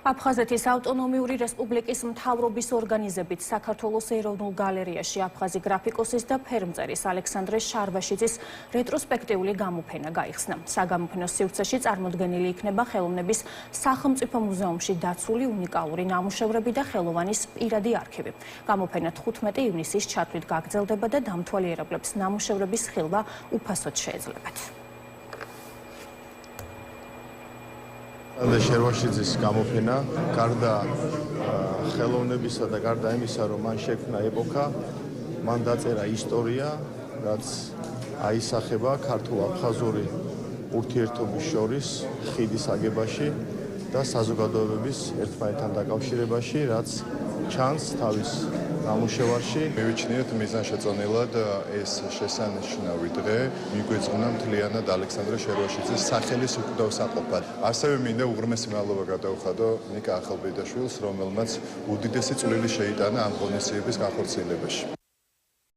აფხაზეთის ავტონომიური რესპუბლიკის მთავრობის ორგანიზებით საქართველოს ეროვნულ გალერეაში აფხაზი გრაფიკოსის და ფერმწერის ალექსანდრე შარვაშიძის რეტროსპექტიული გამოფენა გაიხსნა. საგამოფენო სივრცეში წარმოდგენილი იქნება ხელოვნების სახელმწიფო მუზეუმში დაცული უნიკალური ნამუშევრები და ხელოვანის პირადი არქივი. გამოფენა 15 ივნისის ჩათვლით გაგრძელდება და დამთვალიერებლებს ნამუშევრების ხილვა უფასოდ შეეძლებათ. შერვაშიძის გამოფენა გარდა ხელოვნებისა და გარდა იმისა, რომ მან შექმნა ეპოქა, მან დაწერა ისტორია, რაც აისახება ქართულ-აფხაზური ურთიერთობის შორის ხიდის აგებაში და საზოგადოებების ერთმანეთთან დაკავშირებაში, რაც ჩანს თავის ნამუშევარში. მივიჩნიეთ მიზანშეწონილად ეს შესანიშნავი დღე მიგვეძღვნა მთლიანად ალექსანდრე შერვაშიძის სახელის უკვდავსაყოფად. ასევე მინდა უღრმესი მადლობა გადავხადო ნიკა ახალბედაშვილს, რომელმაც უდიდესი წვლილი შეიტანა ამ ღონისძიების განხორციელებაში.